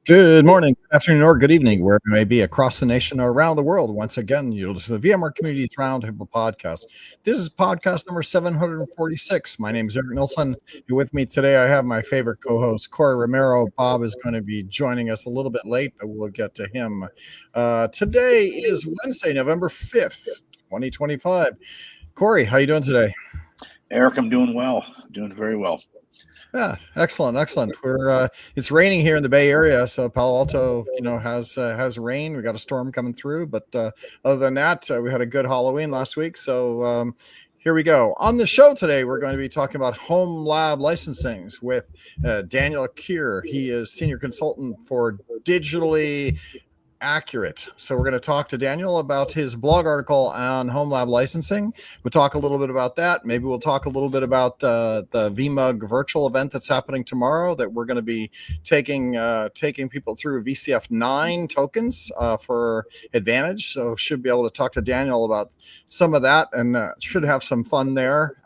Good morning, good afternoon, or good evening, wherever you may be across the nation or around the world. Once again, you'll listen to the VMware Communities Roundtable podcast. This is podcast number 746. My name is Eric Nilsson. And with me today, I have my favorite co-host, Corey Romero. Bob is going to be joining us a little bit late, but we'll get to him. Today is Wednesday, November 5th, 2025. Corey, how you doing today? Eric, I'm doing well. Doing very well. Yeah, excellent. We're it's raining here in the Bay Area, so Palo Alto, has rain. We got a storm coming through, but other than that, we had a good Halloween last week. So here we go. On the show today, we're going to be talking about home lab licensings with Daniel Keer. He is senior consultant for Digitally Accurate. So we're going to talk to Daniel about his blog article on home lab licensing. We'll talk a little bit about that. Maybe we'll talk a little bit about the VMUG virtual event that's happening tomorrow that we're going to be taking people through VCF 9 tokens for advantage. So should be able to talk to Daniel about some of that and should have some fun there.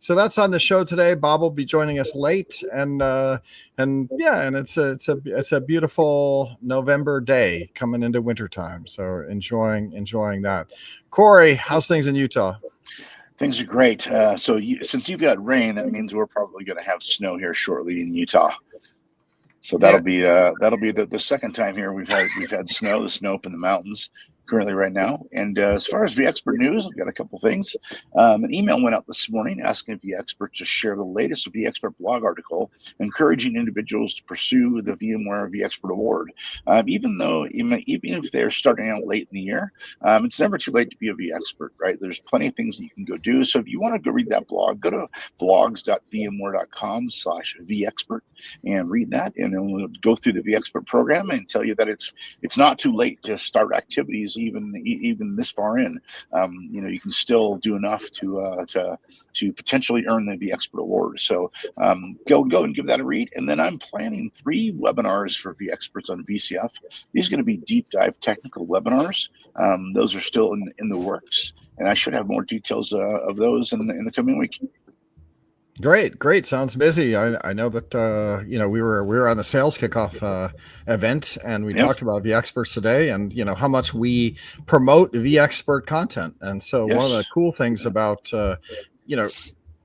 So that's on the show today. Bob will be joining us late, and it's a beautiful November day coming into wintertime. So enjoying that. Corey, how's things in Utah? Things are great. Since you've got rain, that means we're probably going to have snow here shortly in Utah. So that'll be the second time here we've had snow. The snow up in the mountains currently right now. And as far as vExpert news, I've got a couple things. An email went out this morning asking vExpert to share the latest vExpert blog article, encouraging individuals to pursue the VMware vExpert Award. Even if they're starting out late in the year, it's never too late to be a vExpert, right? There's plenty of things that you can go do. So if you want to go read that blog, go to blogs.vmware.com/vExpert and read that. And then we'll go through the vExpert program and tell you that it's not too late to start activities even this far in. You can still do enough to potentially earn the vExpert Award. So go and give that a read. And then I'm planning 3 webinars for vExperts on VCF. These are going to be deep dive technical webinars. Those are still in the works, and I should have more details of those in the coming week. Great. Sounds busy. I know that we were on the sales kickoff event, and we talked about vExperts today, and how much we promote vExpert content. And so one of the cool things about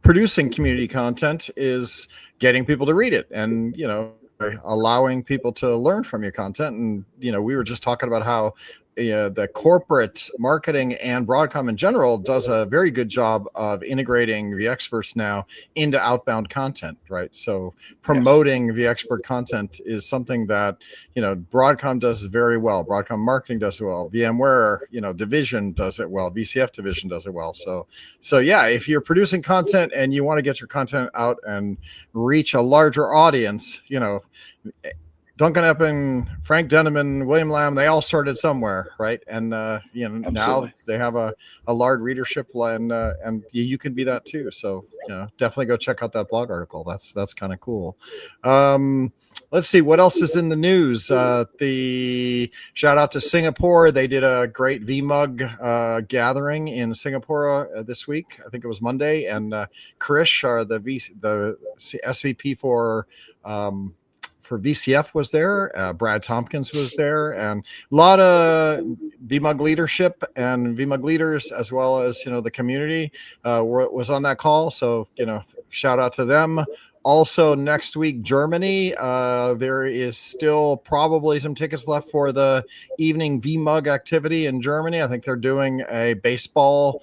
producing community content is getting people to read it, and allowing people to learn from your content. And we were just talking about how the corporate marketing and Broadcom in general does a very good job of integrating vExperts now into outbound content, right? So promoting vExpert content is something that Broadcom does very well. Broadcom marketing does it well. VMware division does it well. VCF division does it well. So if you're producing content and you want to get your content out and reach a larger audience, Duncan Epping, Frank Denneman, William Lamb, they all started somewhere, right? And now they have a large readership, and you can be that too. So definitely go check out that blog article. That's kind of cool. Let's see what else is in the news. The shout out to Singapore. They did a great VMUG gathering in Singapore this week. I think it was Monday, and Krish, the SVP for VCF was there. Brad Tompkins was there, and a lot of VMUG leadership and VMUG leaders, as well as the community was on that call. So shout out to them. Also, next week, Germany. There is still probably some tickets left for the evening VMUG activity in Germany. I think they're doing a baseball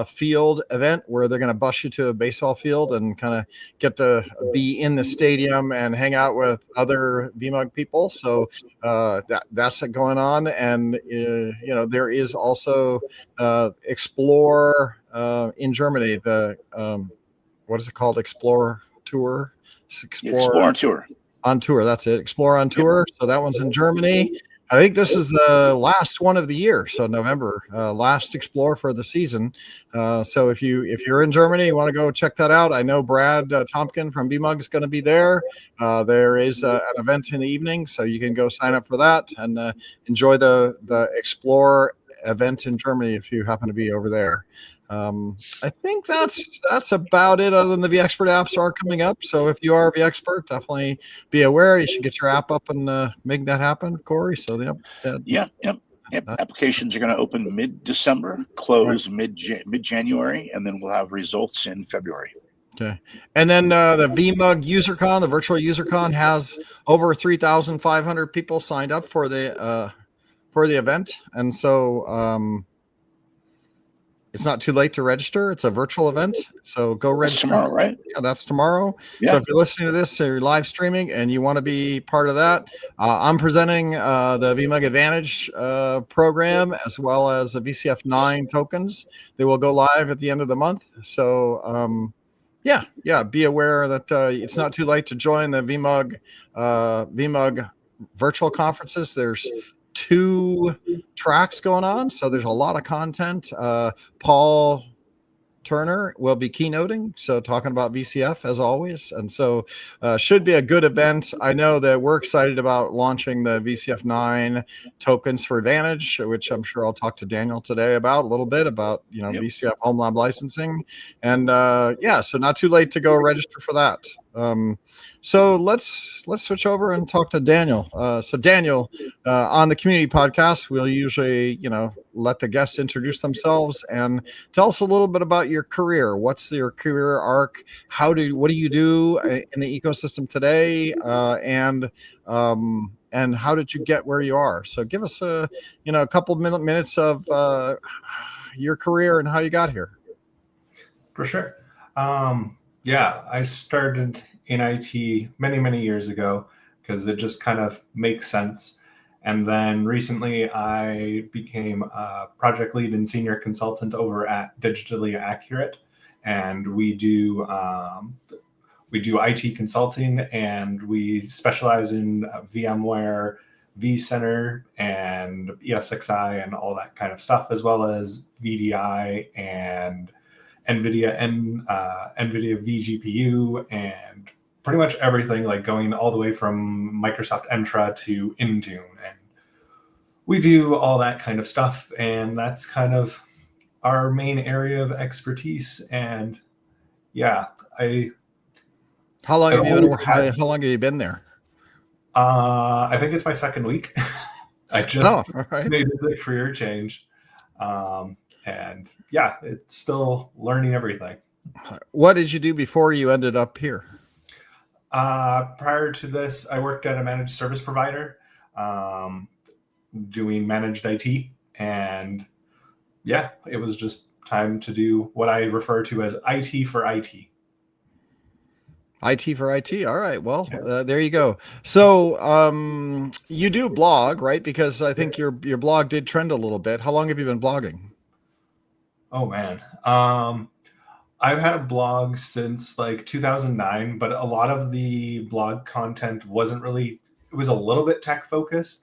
field event where they're going to bus you to a baseball field and kind of get to be in the stadium and hang out with other VMUG people. So that's going on. And, there is also Explore in Germany. The what is it called? Explore Tour. Explore on tour. That's it. Explore on tour. So that one's in Germany. I think this is the last one of the year. So November, last Explore for the season. So if you're in Germany, you want to go check that out. I know Brad Tompkin from VMUG is going to be there. There is an event in the evening, so you can go sign up for that and enjoy the Explore event in Germany if you happen to be over there. I think that's about it. Other than the VExpert apps are coming up, so if you are a VExpert, definitely be aware. You should get your app up and make that happen, Corey. So Yep. Applications are going to open mid-December, close mid-January, and then we'll have results in February. Okay. And then the VMUG UserCon, the virtual UserCon, has over 3,500 people signed up for the event. And so it's not too late to register. It's a virtual event. So go register. That's tomorrow, right? Yeah, that's tomorrow. Yeah. So if you're listening to this, you're live streaming and you want to be part of that, I'm presenting the VMUG Advantage program as well as the VCF 9 tokens. They will go live at the end of the month. So be aware that it's not too late to join the VMUG virtual conferences. There's 2 tracks going on, so there's a lot of content. Paul Turner will be keynoting, so talking about VCF as always, and so should be a good event. I know that we're excited about launching the VCF 9 tokens for Advantage, which I'm sure I'll talk to Daniel today about a little bit about VCF home lab licensing, and so not too late to go register for that. So let's switch over and talk to Daniel. So Daniel, on the community podcast, we'll usually, let the guests introduce themselves and tell us a little bit about your career. What's your career arc? What do you do in the ecosystem today? And how did you get where you are? So give us a couple minutes of your career and how you got here. For sure. I started in IT many, many years ago because it just kind of makes sense. And then recently I became a project lead and senior consultant over at Digitally Accurate. And we do IT consulting, and we specialize in VMware, vCenter, and ESXi and all that kind of stuff, as well as VDI and NVIDIA vGPU and pretty much everything, like going all the way from Microsoft Entra to Intune. And we do all that kind of stuff. And that's kind of our main area of expertise. And how long have you been there? I think it's my second week. I just made the career change. It's still learning everything. What did you do before you ended up here? Prior to this, I worked at a managed service provider, doing managed IT. And it was just time to do what I refer to as IT for IT. IT for IT. All right. Well, there you go. So you do blog, right? Because I think your blog did trend a little bit. How long have you been blogging? Oh, man. I've had a blog since like 2009, but a lot of the blog content wasn't really, it was a little bit tech focused.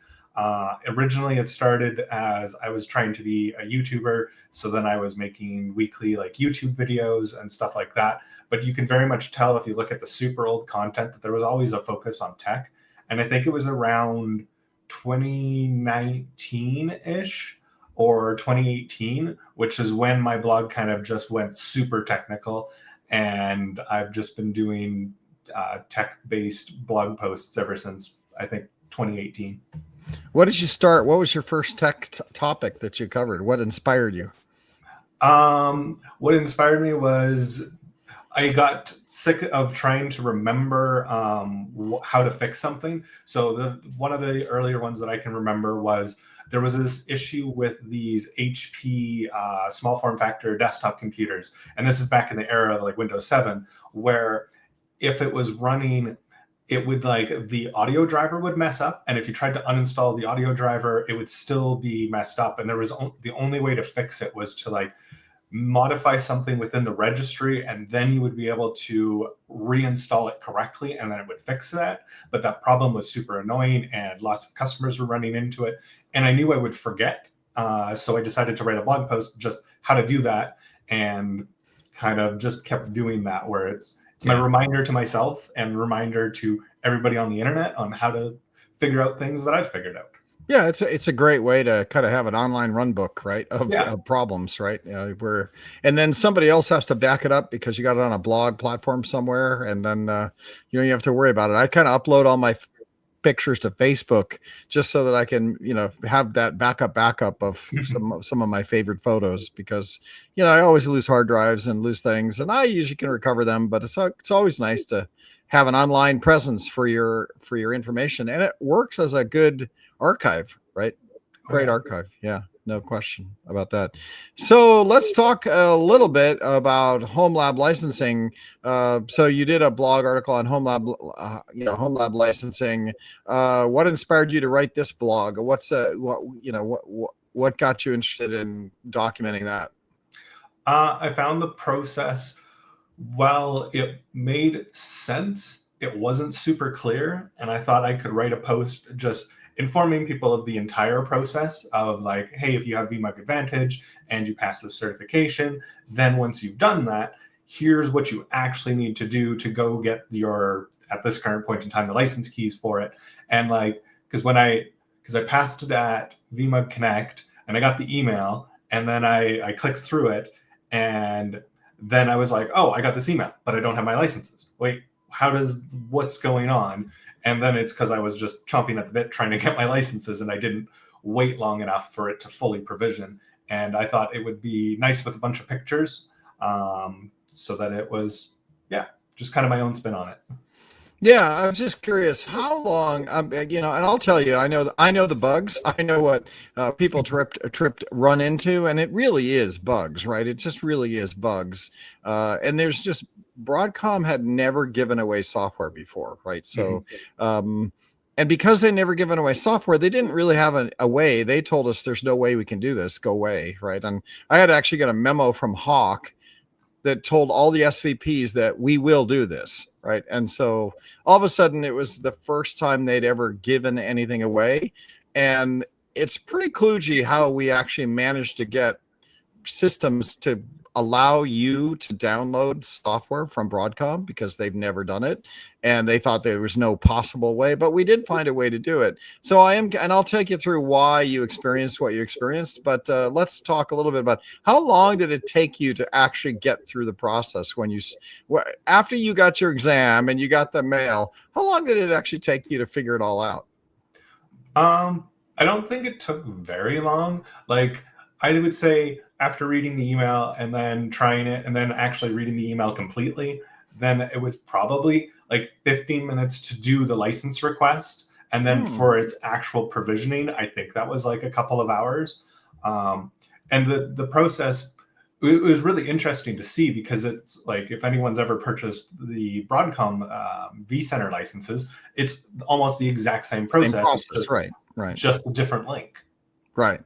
Originally, it started as I was trying to be a YouTuber. So then I was making weekly like YouTube videos and stuff like that. But you can very much tell if you look at the super old content that there was always a focus on tech. And I think it was around 2019-ish or 2018, which is when my blog kind of just went super technical. And I've just been doing tech-based blog posts ever since, I think, 2018. What did you start? What was your first tech topic that you covered? What inspired you? What inspired me was I got sick of trying to remember how to fix something. So one of the earlier ones that I can remember was there was this issue with these HP small form factor desktop computers. And this is back in the era of like Windows 7, where if it was running, it would like the audio driver would mess up. And if you tried to uninstall the audio driver, it would still be messed up. And there was the only way to fix it was to like modify something within the registry, and then you would be able to reinstall it correctly, and then it would fix that. But that problem was super annoying, and lots of customers were running into it. And I knew I would forget. So I decided to write a blog post just how to do that, and kind of just kept doing that, where it's my reminder to myself and reminder to everybody on the internet on how to figure out things that I've figured out. Yeah, it's a great way to kind of have an online run book, right, Yeah. of problems, right? Where and then somebody else has to back it up because you got it on a blog platform somewhere, and then you have to worry about it. I kind of upload all my pictures to Facebook just so that I can have that backup of some of my favorite photos, because I always lose hard drives and lose things, and I usually can recover them, but it's always nice to have an online presence for your information, and it works as a good archive, right? Great archive. Yeah, no question about that. So let's talk a little bit about home lab licensing. So you did a blog article on home lab licensing. What inspired you to write this blog? What got you interested in documenting that? I found the process, while it made sense, it wasn't super clear, and I thought I could write a post just informing people of the entire process of like, hey, if you have VMUG Advantage and you pass the certification, then once you've done that, here's what you actually need to do to go get your, at this current point in time, the license keys for it. And like, because I passed it at VMUG Connect and I got the email, and then I clicked through it, and then I was like, oh, I got this email, but I don't have my licenses. Wait, what's going on? And then it's because I was just chomping at the bit trying to get my licenses, and I didn't wait long enough for it to fully provision. And I thought it would be nice with a bunch of pictures, so that it was, just kind of my own spin on it. Yeah, I was just curious how long, and I'll tell you, I know the bugs. I know what people run into, and it really is bugs, right? It just really is bugs. And there's just, Broadcom had never given away software before, right? So, and because they never given away software, they didn't really have a way. They told us there's no way we can do this. Go away, right? And I had actually got a memo from Hawk that told all the SVPs that we will do this, right? And so all of a sudden it was the first time they'd ever given anything away. And it's pretty kludgy how we actually managed to get systems to allow you to download software from Broadcom, because they've never done it and they thought there was no possible way, but we did find a way to do it. So and I'll take you through why you experienced what you experienced, but let's talk a little bit about how long did it take you to actually get through the process after you got your exam and you got the mail. How long did it actually take you to figure it all out? I don't think it took very long. Like, I would say after reading the email and then trying it and then actually reading the email completely, then it was probably like 15 minutes to do the license request. And then for its actual provisioning, I think that was like a couple of hours. And the process, it was really interesting to see, because it's like, if anyone's ever purchased the Broadcom vCenter licenses, it's almost the exact same process. Right. Just a different link. Right.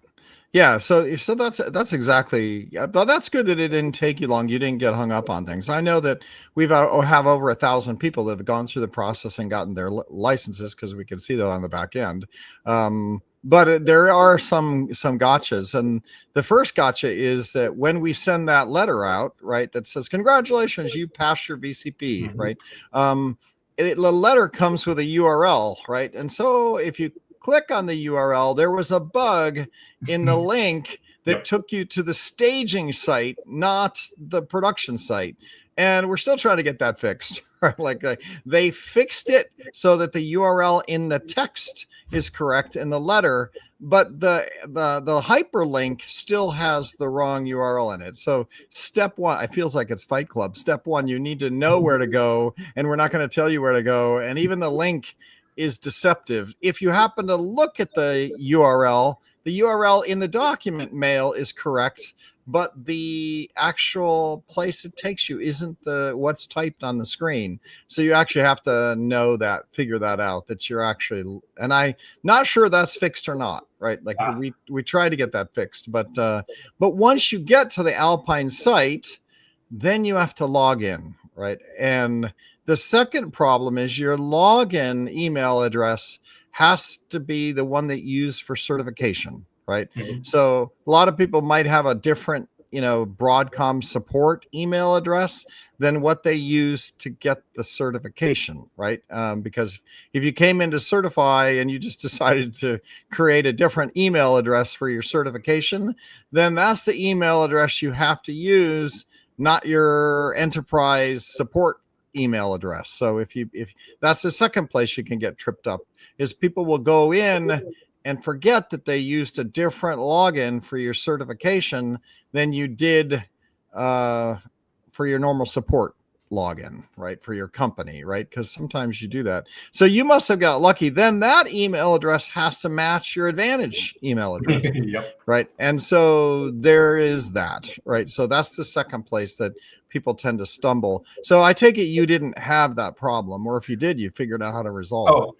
Yeah, so that's exactly. But that's good that it didn't take you long. You didn't get hung up on things. I know that we have over 1,000 people that have gone through the process and gotten their licenses, because we can see that on the back end. But there are some gotchas, and the first gotcha is that when we send that letter out, right, that says congratulations, you passed your VCP, right? The letter comes with a URL, right, and so if you click on the URL, there was a bug in the link that took you to the staging site, not the production site. And we're still trying to get that fixed. Right? Like they fixed it so that the URL in the text is correct in the letter, but the hyperlink still has the wrong URL in it. So step one, it feels like it's Fight Club. Step one, you need to know where to go, and we're not going to tell you where to go. And even the link is deceptive. If you happen to look at the URL in the document mail is correct, but the actual place it takes you isn't what's typed on the screen. So you actually have to figure that out, that you're actually, and I'm not sure that's fixed or not, right? Like we try to get that fixed, but once you get to the Alpine site, then you have to log in, right? And the second problem is your login email address has to be the one that you use for certification, right? So a lot of people might have a different Broadcom support email address than what they use to get the certification, right? Because if you came in to certify and you just decided to create a different email address for your certification, then that's the email address you have to use, not your enterprise support email address. So if that's the second place you can get tripped up, is people will go in and forget that they used a different login for your certification than you did for your normal support login, right? For your company, right? Because sometimes you do that. So you must have got lucky. Then that email address has to match your Advantage email address. Yep. Right. And so there is that, right? So that's the second place that people tend to stumble. So I take it you didn't have that problem, or if you did, you figured out how to resolve it. Oh,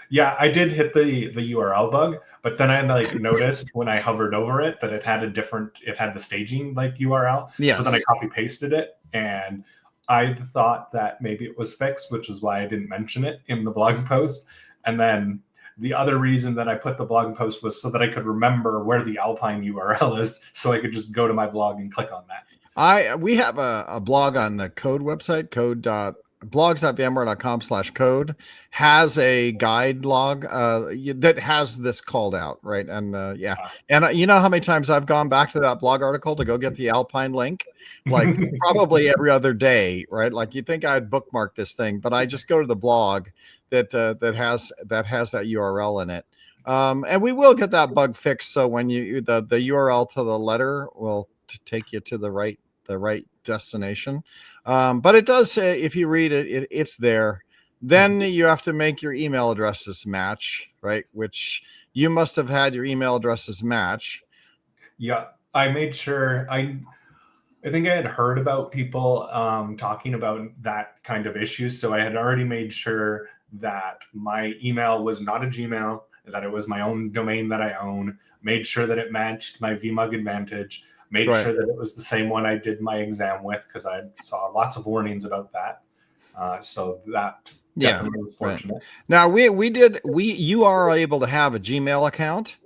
yeah, I did hit the URL bug, but then I noticed when I hovered over it that it had the staging URL. Yes. So then I copy pasted it, and I thought that maybe it was fixed, which is why I didn't mention it in the blog post. And then the other reason that I put the blog post was so that I could remember where the Alpine URL is, so I could just go to my blog and click on that. We have a blog on the Code website, blogs.vmware.com/code, has a guide log that has this called out, right? And and you know how many times I've gone back to that blog article to go get the Alpine link, probably every other day, right? You'd think I'd bookmark this thing, but I just go to the blog that has that URL in it, and we will get that bug fixed. So when the URL to the letter will take you to the right destination, but it does say, if you read it, it's there. Then you have to make your email addresses match, right? Which you must have had your email addresses match. Yeah, I made sure. I think I had heard about people talking about that kind of issue, so I had already made sure that my email was not a Gmail, that it was my own domain that I own, made sure that it matched my VMUG Advantage, made sure that it was the same one I did my exam with, because I saw lots of warnings about that. So that definitely was fortunate. Right. Now you are able to have a Gmail account.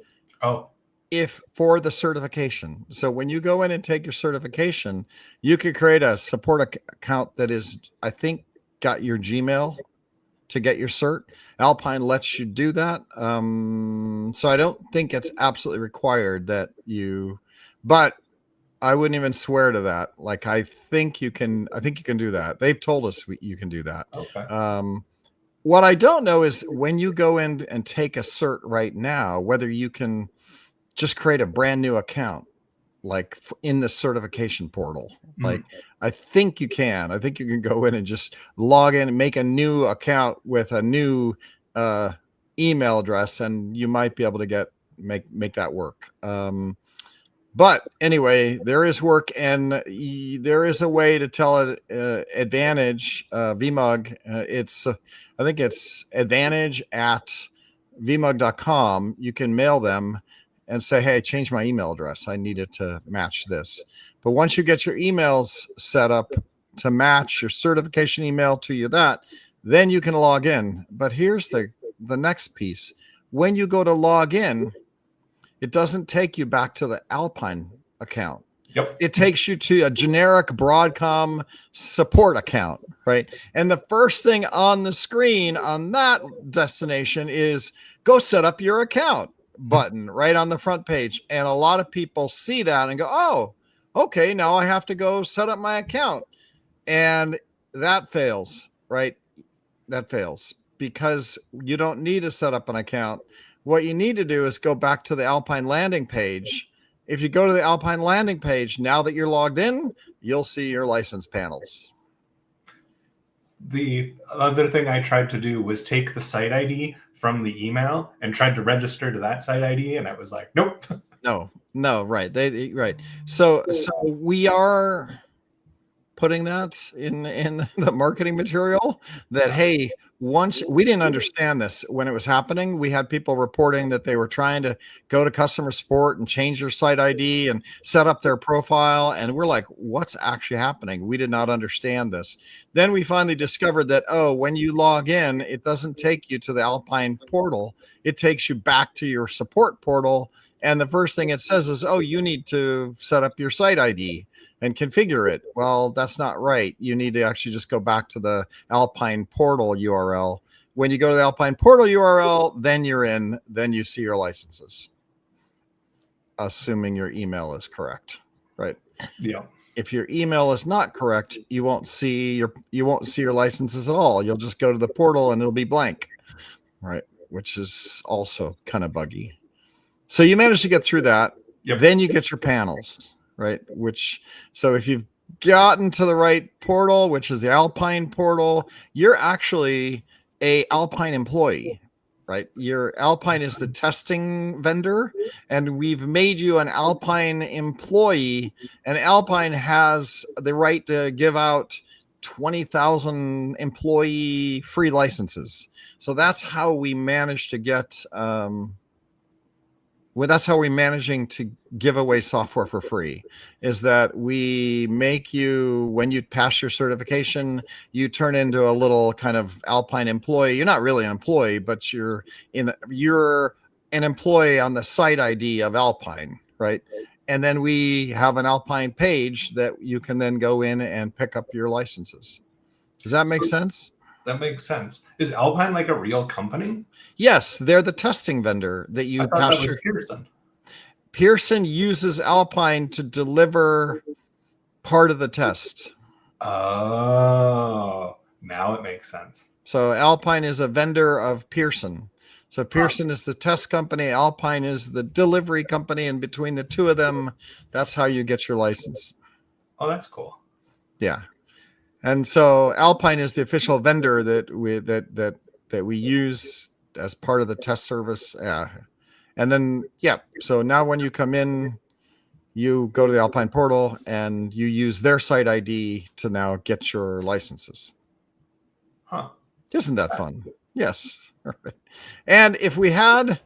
Oh. If for the certification. So when you go in and take your certification, you could create a support account that is, I think, got your Gmail to get your cert. Alpine lets you do that. So I don't think it's absolutely required that but I wouldn't even swear to that. I think you can do that. They've told us you can do that. Okay. What I don't know is when you go in and take a cert right now, whether you can just create a brand new account, in the certification portal. I think you can. I think you can go in and just log in and make a new account with a new email address, and you might be able to make that work. But anyway, there is work, and there is a way to tell it Advantage VMUG. I think it's advantage@vmug.com. You can mail them and say, hey, change my email address. I need it to match this. But once you get your emails set up to match your certification email to then you can log in. But here's the next piece. When you go to log in, it doesn't take you back to the Alpine account. Yep. It takes you to a generic Broadcom support account, right? And the first thing on the screen on that destination is go set up your account button right on the front page. And a lot of people see that and go, oh, okay, now I have to go set up my account. And that fails, right? That fails because you don't need to set up an account. What you need to do is go back to the Alpine landing page. If you go to the Alpine landing page, now that you're logged in, you'll see your license panels. The other thing I tried to do was take the site ID from the email and tried to register to that site ID, and I was like, nope. No, right. Right. So we are putting that in the marketing material that, hey, once we didn't understand this when it was happening. We had people reporting that they were trying to go to customer support and change their site ID and set up their profile. And we're like, what's actually happening? We did not understand this. Then we finally discovered that, when you log in, it doesn't take you to the Alpine portal. It takes you back to your support portal. And the first thing it says is, oh, you need to set up your site ID and configure it. Well, that's not right. You need to actually just go back to the Alpine portal URL. When you go to the Alpine portal URL, then you're in, then you see your licenses, assuming your email is correct, right? Yeah. If your email is not correct, you won't see your licenses at all. You'll just go to the portal and it'll be blank, right? Which is also kind of buggy. So you manage to get through that. Yep. Then you get your panels, right? So if you've gotten to the right portal, which is the Alpine portal, you're actually a Alpine employee, right? Your Alpine is the testing vendor, and we've made you an Alpine employee, and Alpine has the right to give out 20,000 employee free licenses. So that's how we managed to get that's how we're managing to give away software for free, is that we make you, when you pass your certification, you turn into a little kind of Alpine employee. You're not really an employee, but you're an employee on the site ID of Alpine, right? And then we have an Alpine page that you can then go in and pick up your licenses. Does that make sense? That makes sense. Is Alpine like a real company? Yes, they're the testing vendor that you pass your. Pearson uses Alpine to deliver part of the test. Oh, now it makes sense. So Alpine is a vendor of Pearson. So Pearson is the test company, Alpine is the delivery company, and between the two of them, that's how you get your license. Oh, that's cool. Yeah. And so Alpine is the official vendor that we use as part of the test service. And then, so now when you come in, you go to the Alpine portal and you use their site ID to now get your licenses. Huh. Isn't that fun? Yes. And if we had,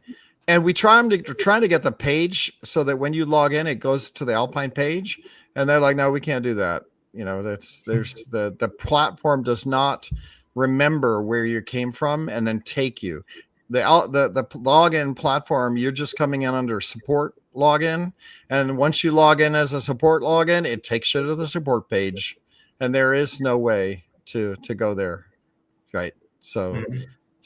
and we trying to get the page so that when you log in, it goes to the Alpine page, and they're like, no, we can't do that. You know, there's the platform does not remember where you came from and then take you. The login platform, you're just coming in under support login, and once you log in as a support login, it takes you to the support page, and there is no way to go there, right? So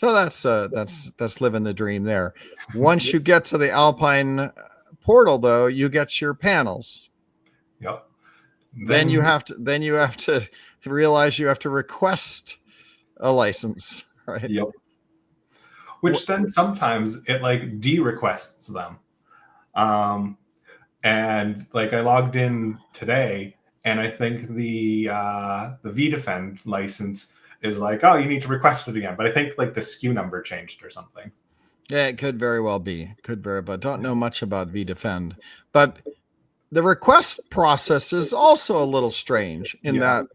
that's living the dream there. Once you get to the Alpine portal, though, you get your panels. Yep. Then you have to realize you have to request a license, right? Yep. Which then sometimes it like de-requests them. And like I logged in today, and I think the vDefend license is like, oh, you need to request it again. But I think like the SKU number changed or something. Yeah, it could very well be. Don't know much about vDefend. But the request process is also a little strange in that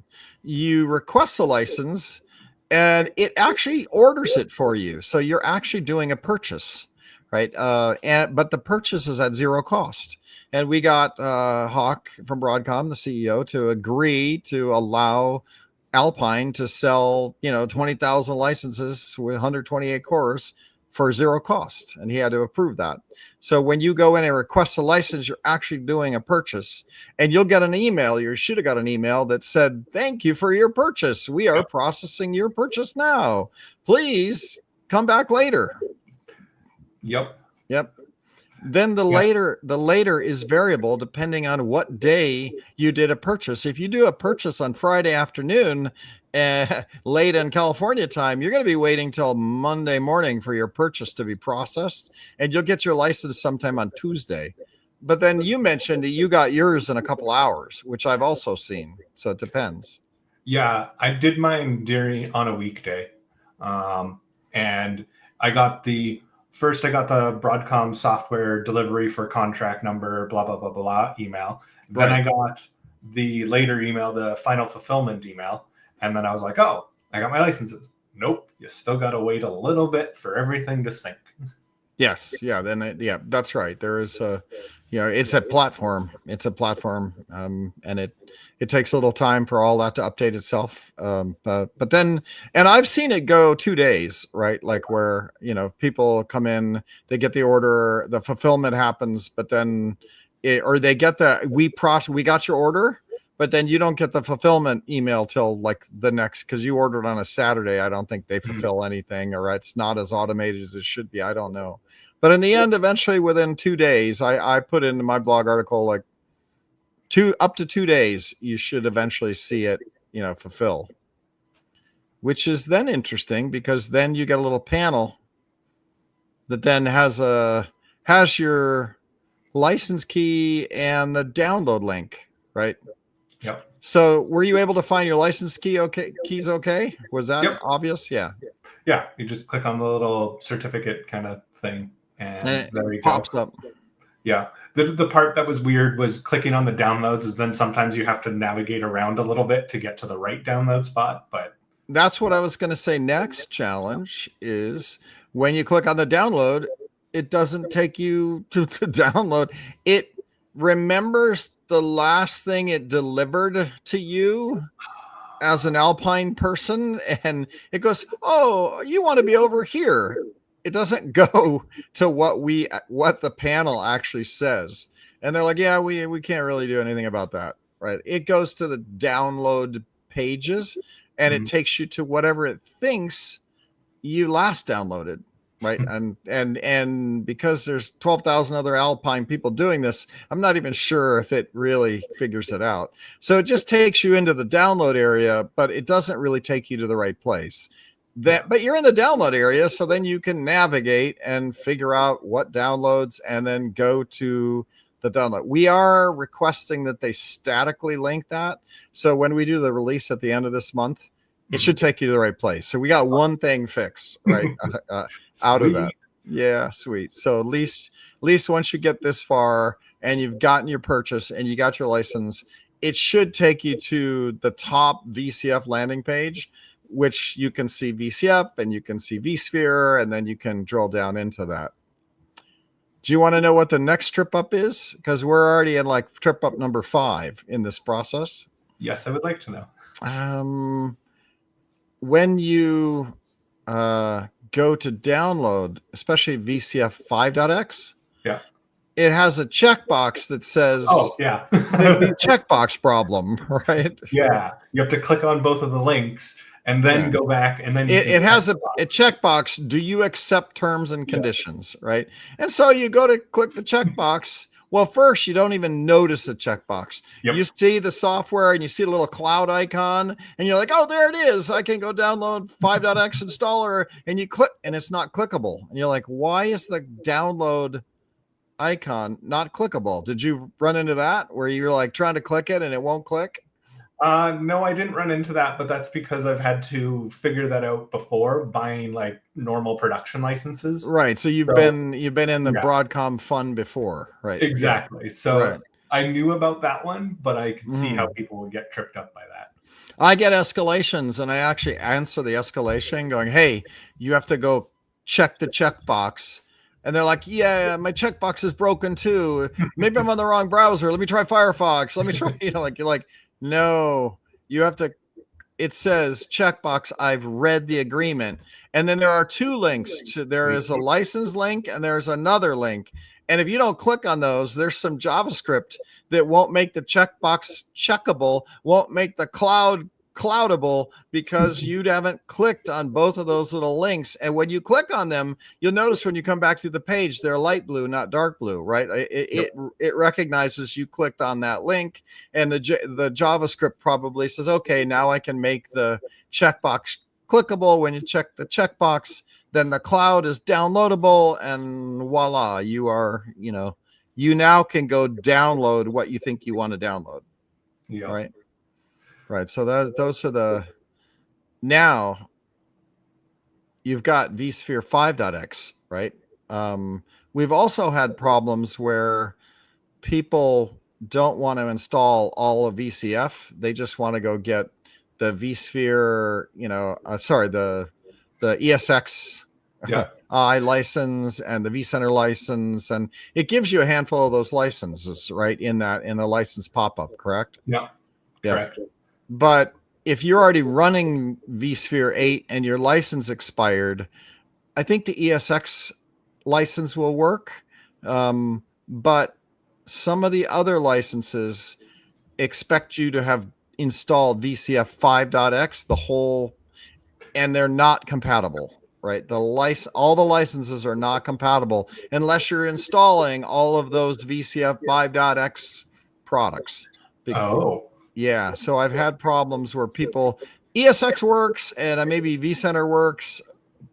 you request a license and it actually orders it for you. So you're actually doing a purchase, right? But the purchase is at zero cost. And we got Hawk from Broadcom, the CEO, to agree to allow Alpine to sell, 20,000 licenses with 128 cores for zero cost, and he had to approve that. So when you go in and request a license, you're actually doing a purchase, and you'll get an email. You should have got an email that said, "Thank you for your purchase. We are processing your purchase now. Please come back later." Yep. Then the later is variable depending on what day you did a purchase. If you do a purchase on Friday afternoon, late in California time, you're going to be waiting till Monday morning for your purchase to be processed, and you'll get your license sometime on Tuesday. But then you mentioned that you got yours in a couple hours, which I've also seen. So it depends. Yeah, I did mine on a weekday, and I got the Broadcom software delivery for contract number, blah, blah, blah, blah, email. Then I got the later email, the final fulfillment email. And then I was like, oh, I got my licenses. Nope. You still got to wait a little bit for everything to sync. Yes. Yeah. Then, that's right. There is it's a platform. It's a platform, and it takes a little time for all that to update itself. But then, and I've seen it go 2 days, right? Like where people come in, they get the order, the fulfillment happens, but then, or they get we got your order, but then you don't get the fulfillment email till like the next, because you ordered on a Saturday. I don't think they fulfill anything, or it's not as automated as it should be. I don't know. But in the end, eventually within 2 days, I put into my blog article, like up to 2 days, you should eventually see it, fulfill. Which is then interesting, because then you get a little panel that then has your license key and the download link, right? Yep. So were you able to find your license keys okay? Was that obvious? Yeah. Yeah. You just click on the little certificate kind of thing, and there you pops go. Up. Yeah. The part that was weird was clicking on the downloads, is then sometimes you have to navigate around a little bit to get to the right download spot. But that's what I was going to say. Next challenge is when you click on the download, it doesn't take you to the download. It remembers the last thing it delivered to you as an Alpine person, and it goes, oh, you want to be over here. It doesn't go to what the panel actually says. And they're like, yeah, we can't really do anything about that, right? It goes to the download pages, and it takes you to whatever it thinks you last downloaded, right? And because there's 12,000 other Alpine people doing this, I'm not even sure if it really figures it out. So it just takes you into the download area, but it doesn't really take you to the right place. But you're in the download area, so then you can navigate and figure out what downloads and then go to the download. We are requesting that they statically link that. So when we do the release at the end of this month, it should take you to the right place. So we got one thing fixed, right? Out of that. Yeah, sweet. So at least once you get this far and you've gotten your purchase and you got your license, it should take you to the top VCF landing page, which you can see VCF and you can see vSphere, and then you can drill down into that. Do you want to know what the next trip up is? Because we're already in like trip up number 5 in this process. Yes, I would like to know. When you go to download, especially VCF 5.x, it has a checkbox that says, oh, yeah, the checkbox problem, right? Yeah, you have to click on both of the links and then go back, and then it has a checkbox. Do you accept terms and conditions, right? And so you go to click the checkbox. Well, first, you don't even notice the checkbox. You see the software and you see the little cloud icon, and you're like, oh, there it is. I can go download 5.x installer, and you click, and it's not clickable. And you're like, why is the download icon not clickable? Did you run into that where you're like trying to click it and it won't click? No, I didn't run into that, but that's because I've had to figure that out before buying like normal production licenses. Right. So you've been in the Broadcom fun before, right? Exactly. So I knew about that one, but I could see how people would get tripped up by that. I get escalations, and I actually answer the escalation going, hey, you have to go check the checkbox. And they're like, yeah, my checkbox is broken too. Maybe I'm on the wrong browser. Let me try Firefox. Let me try, you're like, no, you have to, it says checkbox, I've read the agreement. And then there are 2 links there is a license link and there's another link. And if you don't click on those, there's some JavaScript that won't make the checkbox checkable, won't make the cloud cloudable, because you haven't clicked on both of those little links. And when you click on them, you'll notice when you come back to the page, they're light blue, not dark blue, right? It recognizes you clicked on that link, and the JavaScript probably says, okay, now I can make the checkbox clickable. When you check the checkbox, then the cloud is downloadable, and voila, you are, you now can go download what you think you want to download. Right. So those are now you've got vSphere 5.x, right? We've also had problems where people don't want to install all of VCF. They just want to go get the vSphere, the ESX Yeah. I license and the vCenter license, and it gives you a handful of those licenses right in the license pop-up, correct? Yeah. Yeah. Correct. But if you're already running vSphere 8 and your license expired, I think the ESX license will work. But some of the other licenses expect you to have installed VCF 5.x, the whole, and they're not compatible, right? All the licenses are not compatible unless you're installing all of those VCF 5.x products. Oh. Yeah, so I've had problems where ESX works and maybe vCenter works,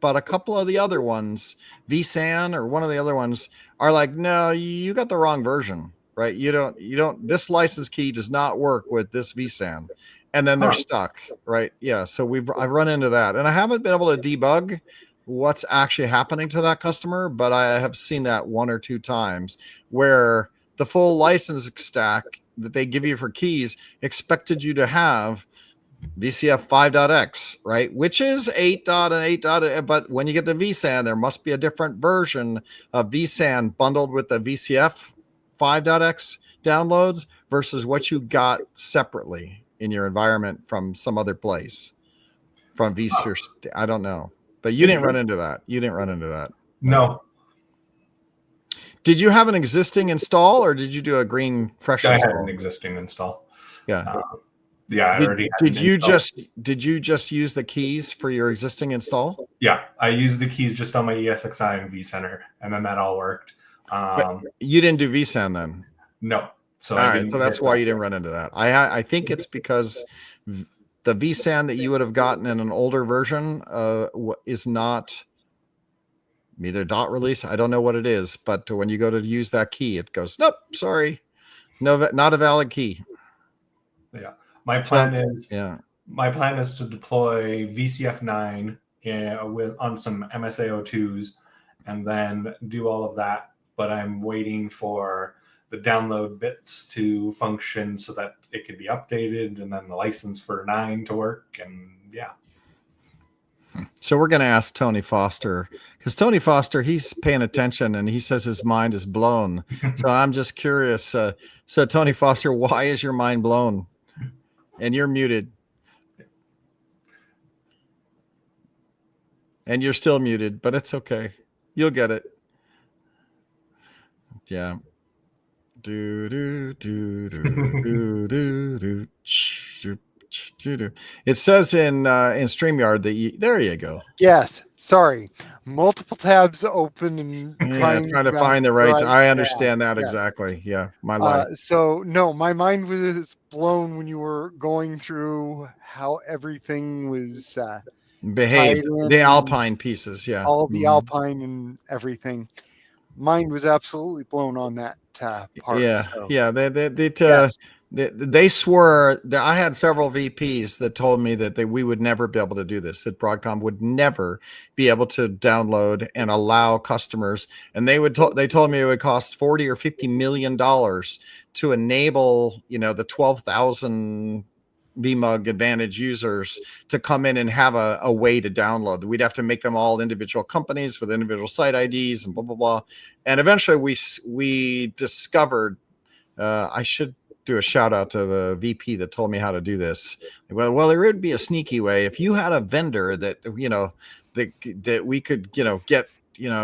but a couple of the other ones, vSAN or one of the other ones, are like, no, you got the wrong version, right? You don't. This license key does not work with this vSAN, and then they're stuck, right? Yeah, so I've run into that, and I haven't been able to debug what's actually happening to that customer, but I have seen that one or two times where the full license stack that they give you for keys expected you to have VCF 5.x, right? Which is 8. and 8. But when you get to vSAN, there must be a different version of vSAN bundled with the VCF 5.x downloads versus what you got separately in your environment from some other place from vSphere. I don't know, but you didn't run into that. No. Did you have an existing install or did you do a green fresh I install? had an existing install. Yeah. Yeah, I already had did you just use the keys for your existing install? Yeah, I used the keys just on my ESXi and vCenter, and then that all worked. But you didn't do vSAN then? No. So all right, so that's why you didn't run into that. I think it's because the vSAN that you would have gotten in an older version is not either dot release. I don't know what it is, but when you go to use that key, it goes, nope, sorry, no, not a valid key. Yeah. My plan is to deploy VCF9 on some MSAO2s and then do all of that. But I'm waiting for the download bits to function so that it can be updated and then the license for 9 to work. And yeah. So we're going to ask Tony Foster, because Tony Foster, he's paying attention and he says his mind is blown. So I'm just curious. So Tony Foster, why is your mind blown? And you're muted. And you're still muted, but it's okay. You'll get it. Yeah. It says in StreamYard that there you go. Yes. Sorry. Multiple tabs open and trying to find the right. I understand that exactly. Yeah. My life. So no, my mind was blown when you were going through how everything was behaved. The Alpine pieces. Yeah. All the Alpine and everything. Mind was absolutely blown on that part. Yeah. So. Yeah. They swore that I had several VPs that told me that we would never be able to do this, that Broadcom would never be able to download and allow customers. And they told me it would cost $40 or $50 million to enable, the 12,000 VMUG Advantage users to come in and have a way to download. We'd have to make them all individual companies with individual site IDs and blah, blah, blah. And eventually we discovered, I should do a shout out to the VP that told me how to do this. Well, there would be a sneaky way if you had a vendor that, that we could, get,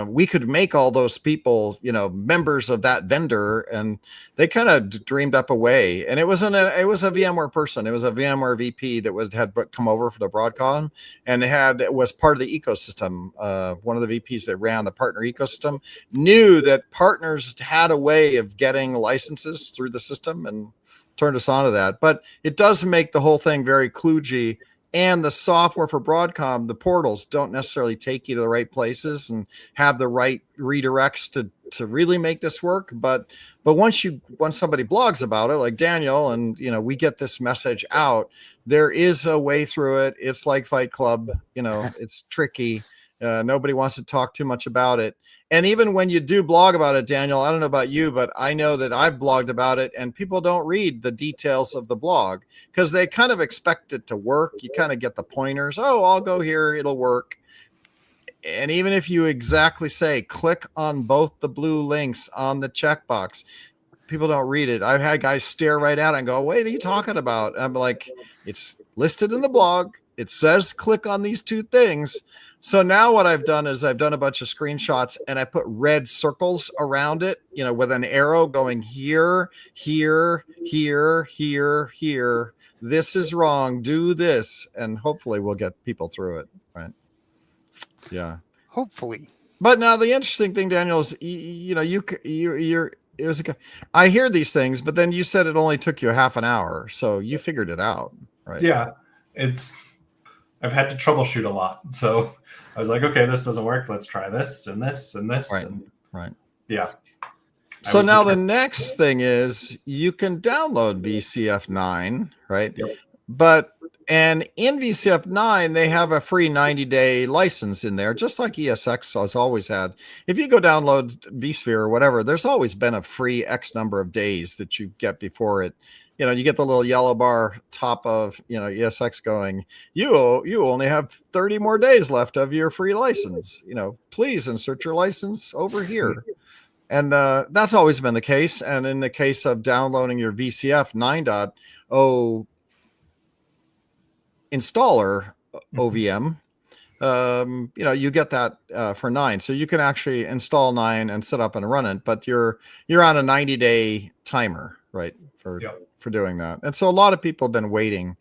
we could make all those people, members of that vendor, and they kind of dreamed up a way. And it was a VMware person. It was a VMware VP that had come over for the Broadcom, and it was part of the ecosystem. One of the VPs that ran the partner ecosystem knew that partners had a way of getting licenses through the system and turned us on to that. But it does make the whole thing very kludgy. And the software for Broadcom, the portals don't necessarily take you to the right places and have the right redirects to really make this work. But once somebody blogs about it, like Daniel, and we get this message out, there is a way through it. It's like Fight Club, it's tricky. Nobody wants to talk too much about it. And even when you do blog about it, Daniel, I don't know about you, but I know that I've blogged about it and people don't read the details of the blog because they kind of expect it to work. You kind of get the pointers. Oh, I'll go here. It'll work. and even if you exactly say click on both the blue links on the checkbox, people don't read it. I've had guys stare right at it and go, "What are you talking about?" I'm like, "It's listed in the blog. It says click on these two things." So now what I've done is I've done a bunch of screenshots and I put red circles around it, with an arrow going here, here, here, here, here. This is wrong. Do this, and hopefully we'll get people through it. Right? Yeah. Hopefully. But now the interesting thing, Daniel, is you're it was I hear these things, but then you said it only took you half an hour, so you figured it out, right? Yeah, I've had to troubleshoot a lot, so I was like, okay, this doesn't work. Let's try this and this and this. Right. And Right. yeah. So now the next thing is you can download VCF 9, right? Yep. And in VCF 9, they have a free 90-day license in there, just like ESX has always had. If you go download vSphere or whatever, there's always been a free X number of days that you get before it. You get the little yellow bar top of, ESX going, you only have 30 more days left of your free license. Please insert your license over here. And that's always been the case. And in the case of downloading your VCF 9.0 installer OVM, you get that for 9. So you can actually install 9 and set up and run it, but you're on a 90-day timer, right? For doing that. And so a lot of people have been waiting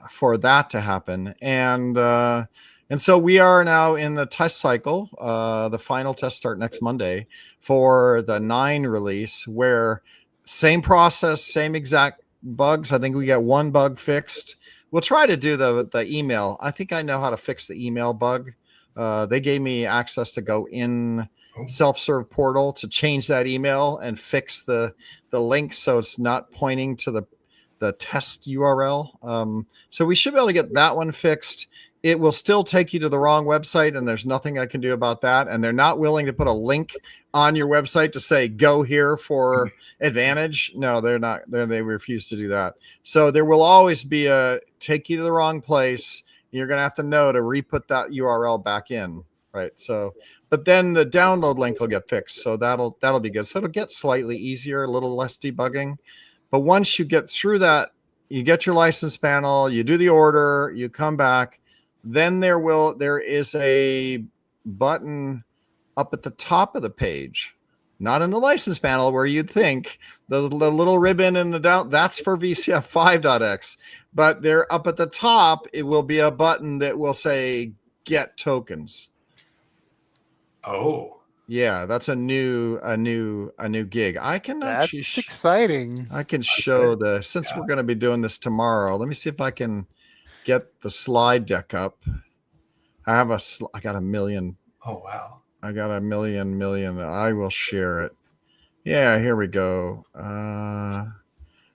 for that to happen. And so we are now in the test cycle. The final tests start next Monday for the 9 release, where same process, same exact bugs. I think we get one bug fixed. We'll try to do the email. I think I know how to fix the email bug. They gave me access to go in self-serve portal to change that email and fix the link so it's not pointing to the test URL. So we should be able to get that one fixed. It will still take you to the wrong website, and there's nothing I can do about that. And they're not willing to put a link on your website to say, go here for advantage. No, they're not. They refuse to do that. So there will always be a take you to the wrong place. You're going to have to know to re-put that URL back in. Right. So, but then the download link will get fixed. So that'll be good. So it'll get slightly easier, a little less debugging. But once you get through that, you get your license panel, you do the order, you come back. Then there is a button up at the top of the page, not in the license panel where you'd think the little ribbon in the down, that's for VCF 5.x, but there up at the top, it will be a button that will say get tokens. Oh. Yeah, that's a new gig. I can actually That's exciting. I can show since we're going to be doing this tomorrow. Let me see if I can get the slide deck up. I got a million. Oh, wow. I got a million. I will share it. Yeah, here we go.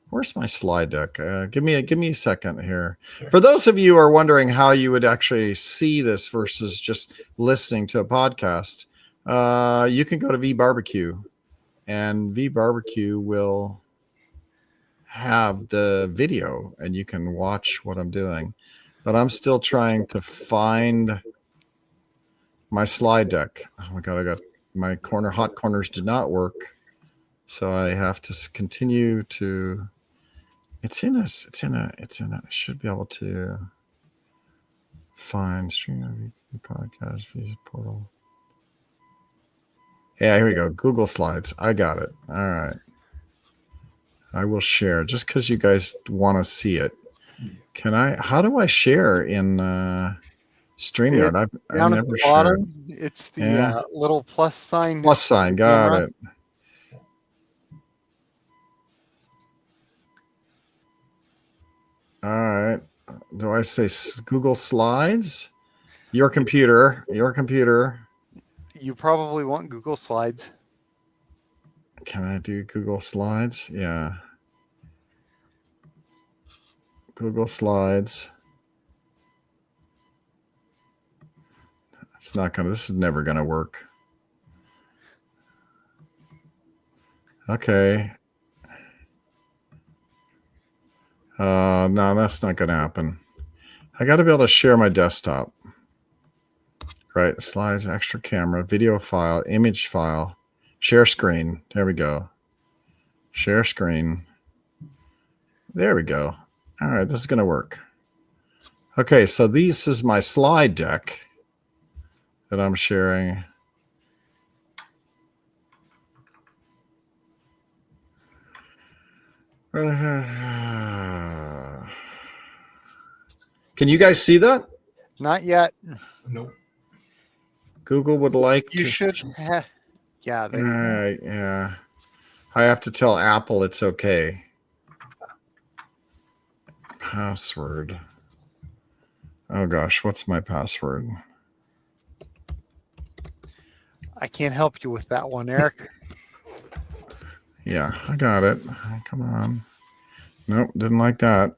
Where's my slide deck? Give me a second here. Sure. For those of you who are wondering how you would actually see this versus just listening to a podcast, you can go to vBarbecue, and vBarbecue will have the video and you can watch what I'm doing. But I'm still trying to find my slide deck. Oh my God, I got my hot corners did not work. So I have to continue to, I should be able to find stream podcast via portal. Yeah, here we go. Google Slides. I got it. All right. I will share just because you guys want to see it. How do I share in StreamYard? I've never shared. It's the little plus sign. Plus sign. Got it. All right. Do I say Google Slides? Your computer. You probably want Google Slides. Can I do Google Slides? Yeah. Google Slides. This is never gonna work. Okay. No, that's not gonna happen. I gotta be able to share my desktop. Right. Slides, extra camera, video file, image file, share screen. There we go. Share screen. There we go. All right. This is going to work. Okay. So this is my slide deck that I'm sharing. Can you guys see that? Not yet. Nope. Google would like You to. should have. Yeah, there you go. Right, yeah. I have to tell Apple it's okay. Password. Oh gosh, what's my password? I can't help you with that one, Eric. Yeah, I got it. Come on. Nope, didn't like that.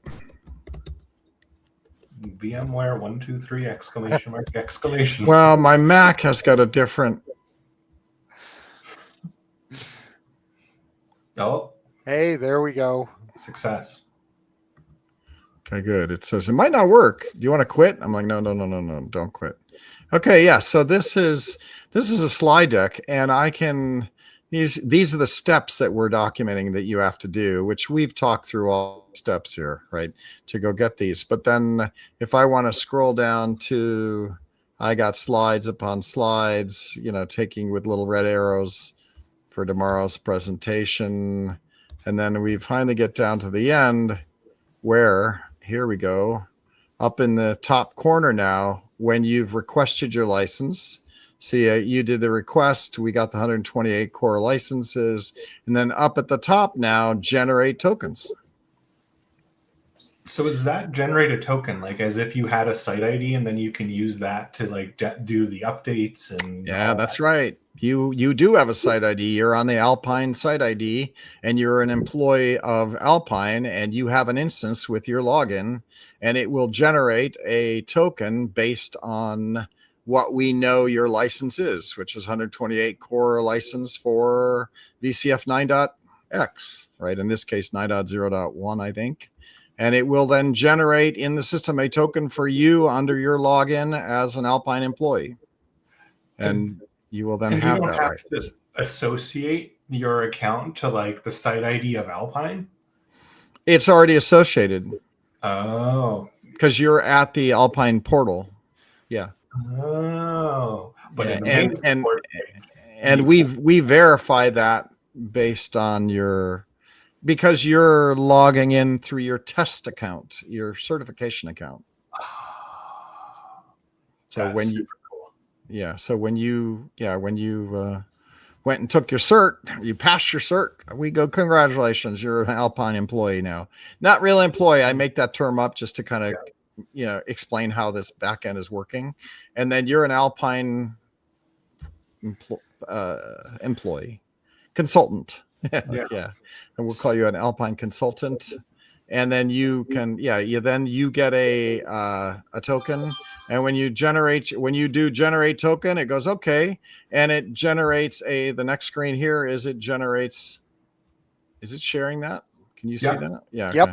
VMware 123 exclamation mark exclamation. Well, my Mac has got a different. Oh, Hey, there we go. success. Okay, good. It says it might not work. Do you want to quit? I'm like, no, don't quit. Okay, yeah. So this is a slide deck, and I can these are the steps that we're documenting that you have to do, which we've talked through all the steps here, right? To go get these. But then if I want to scroll down to I got slides upon slides, taking with little red arrows for tomorrow's presentation. And then we finally get down to the end where, here we go, up in the top corner now, when you've requested your license. See, you did the request. We got the 128 core licenses. And then up at the top now, generate tokens. So does that generate a token, like as if you had a site ID, and then you can use that to like do the updates and Yeah, that's right. You do have a site ID. You're on the Alpine site ID, and you're an employee of Alpine, and you have an instance with your login, and it will generate a token based on what we know your license is, which is 128 core license for VCF 9.x, right? In this case, 9.0.1, I think. And it will then generate in the system a token for you under your login as an Alpine employee. And you will then and have you don't that, have right? to associate your account to like the site ID of Alpine. It's already associated Oh. because you're at the Alpine portal. Yeah. Oh. But in the Yeah, main support page, and we verify that based on because you're logging in through your test account, your certification account. So that's when you super cool. Yeah. So when you went and took your cert, you passed your cert. We go, congratulations, you're an Alpine employee now. Not real employee. I make that term up just to kind of, explain how this back end is working. And then you're an Alpine employee, consultant. Yeah. And we'll call you an Alpine consultant. And then you can, you get a token. And when you do generate token, it goes, okay. And it generates the next screen here is it sharing that? Can you see that? Yeah. Yep.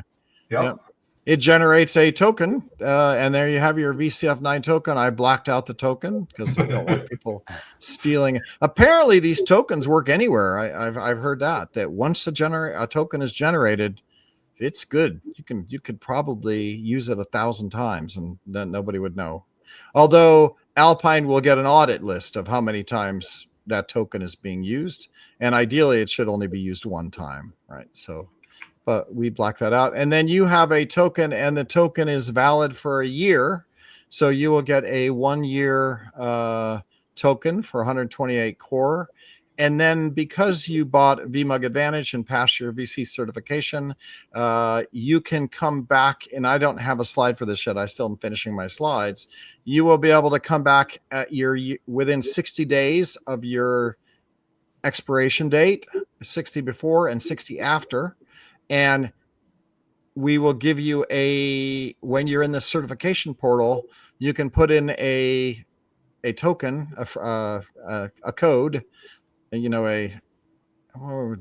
Okay. Yep. It generates a token. And there you have your VCF9 token. I blacked out the token because I don't want people stealing. Apparently these tokens work anywhere. I've heard that once a token is generated, it's good. You could probably use it 1,000 times and then nobody would know. Although Alpine will get an audit list of how many times that token is being used. And ideally it should only be used one time, right? So, but we black that out. And then you have a token and the token is valid for a year. So you will get a 1-year token for 128 core. And then because you bought VMUG Advantage and passed your VC certification, you can come back, and I don't have a slide for this yet. I still am finishing my slides. You will be able to come back at within 60 days of your expiration date, 60 before and 60 after. And we will give you when you're in the certification portal, you can put in a token, a code, a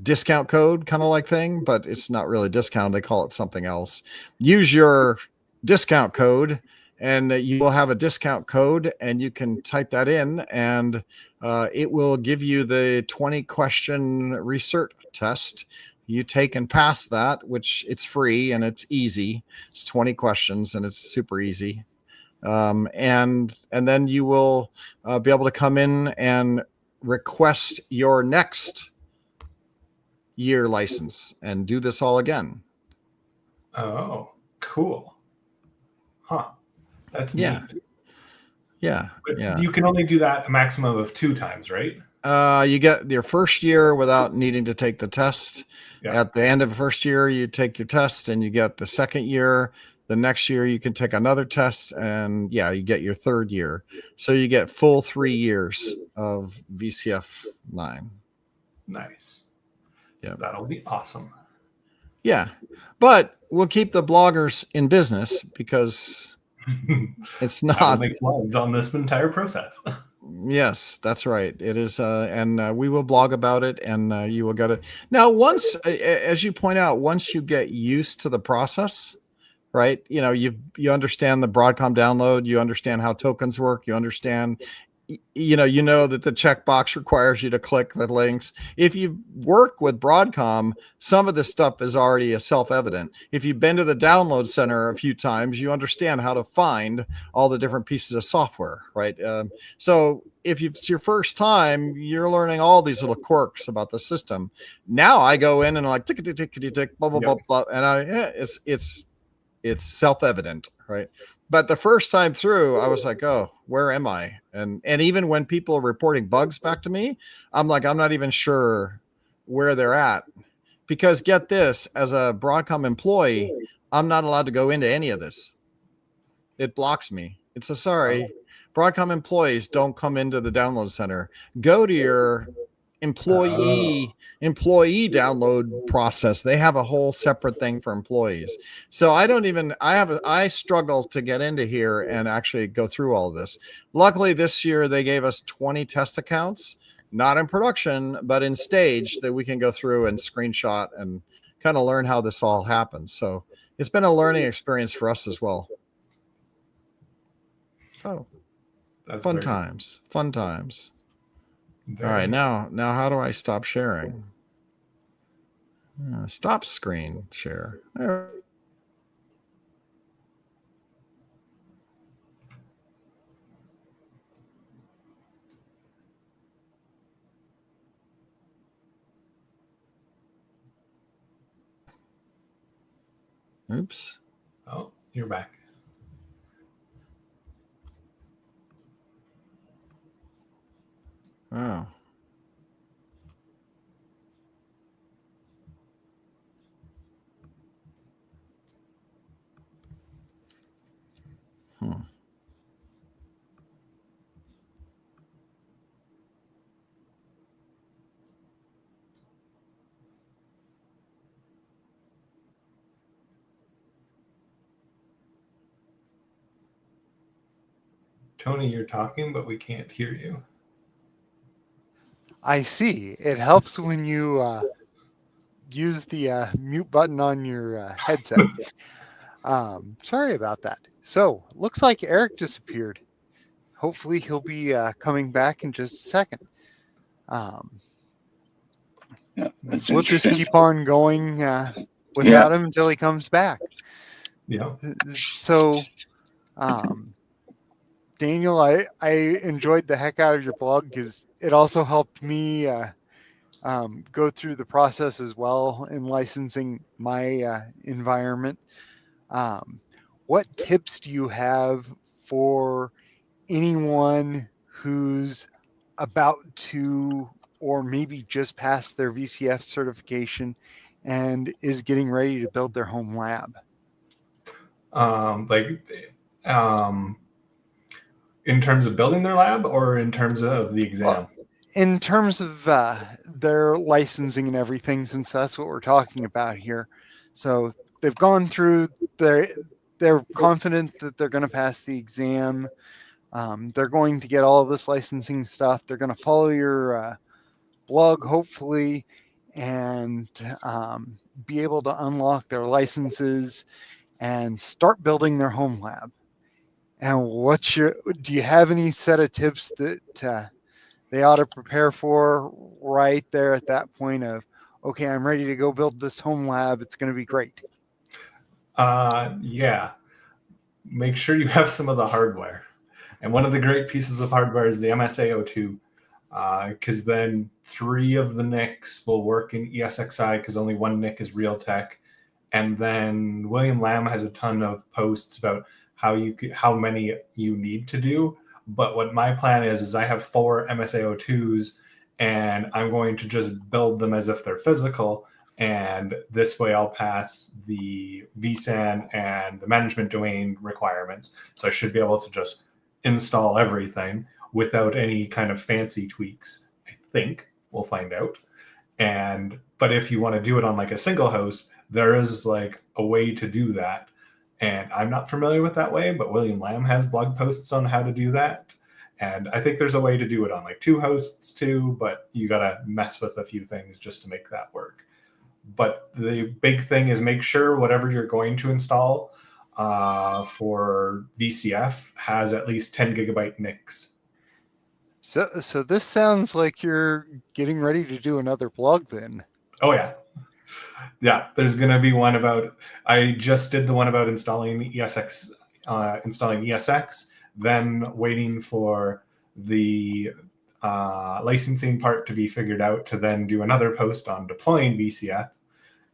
discount code kind of like thing, but it's not really discount. They call it something else. Use your discount code and you will have a discount code, and you can type that in, and it will give you the 20 question research test. You take and pass that, which it's free and it's easy. It's 20 questions and it's super easy. And then you will be able to come in and request your next year license and do this all again. Oh, cool. Huh. That's Yeah. neat. Yeah. But Yeah. you can only do that a maximum of 2 times, right? You get your first year without needing to take the test. Yeah. At the end of the first year, you take your test, and you get the second year. The next year, you can take another test, and you get your third year. So you get full 3 years of VCF 9. Nice. Yeah. That'll be awesome. Yeah. But we'll keep the bloggers in business because it's I will not. make blogs on this entire process. Yes, that's right. It is, and we will blog about it, and you will get it. Now, once, as you point out, once you get used to the process, right? You understand the Broadcom download, you understand how tokens work, you understand, you know that the checkbox requires you to click the links. If you work with Broadcom, some of this stuff is already self-evident. If you've been to the download center a few times, you understand how to find all the different pieces of software, right? So if it's your first time, you're learning all these little quirks about the system. Now I go in and I'm like tickety tickety tick, blah blah blah blah, and it's self-evident, right? But the first time through, I was like, oh, where am I? And even when people are reporting bugs back to me, I'm like, I'm not even sure where they're at. Because get this, as a Broadcom employee, I'm not allowed to go into any of this. It blocks me. It's a sorry. Broadcom employees don't come into the download center. Go to your employee download process. They have a whole separate thing for employees. So I struggle to get into here and actually go through all of this. Luckily this year they gave us 20 test accounts, not in production, but in stage, that we can go through and screenshot and kind of learn how this all happens. So it's been a learning experience for us as well. Oh, That's fun very, times. very All right, neat. now how do I stop sharing? Stop screen share. There. Oops. Oh, you're back. Oh. Hmm. Tony, you're talking, but we can't hear you. I see. It helps when you use the mute button on your headset. Sorry about that. So, looks like Eric disappeared. Hopefully he'll be coming back in just a second. Yeah, that's We'll just interesting. keep on going without him until he comes back. Yeah. So, Daniel, I enjoyed the heck out of your blog because it also helped me go through the process as well in licensing my environment. What tips do you have for anyone who's about to, or maybe just passed their VCF certification and is getting ready to build their home lab? In terms of building their lab or in terms of the exam? Well, in terms of their licensing and everything, since that's what we're talking about here. So they've gone through, they're confident that they're going to pass the exam. They're going to get all of this licensing stuff. They're going to follow your blog, hopefully, and be able to unlock their licenses and start building their home lab. And do you have any set of tips that they ought to prepare for right there at that point of, okay, I'm ready to go build this home lab. It's going to be great. Yeah. Make sure you have some of the hardware. And one of the great pieces of hardware is the MSA02, because then 3 of the NICs will work in ESXi because only one NIC is Realtek. And then William Lamb has a ton of posts about how many you need to do. But what my plan is I have 4 MSA02s, and I'm going to just build them as if they're physical. And this way I'll pass the vSAN and the management domain requirements. So I should be able to just install everything without any kind of fancy tweaks. I think we'll find out. But if you want to do it on like a single host, there is like a way to do that. And I'm not familiar with that way, but William Lamb has blog posts on how to do that. And I think there's a way to do it on like 2 hosts too, but you got to mess with a few things just to make that work. But the big thing is make sure whatever you're going to install for VCF has at least 10 gigabyte NICs. So this sounds like you're getting ready to do another blog then. Oh, yeah. Yeah, there's going to be one about, I just did the one about installing ESX, then waiting for the licensing part to be figured out to then do another post on deploying VCF.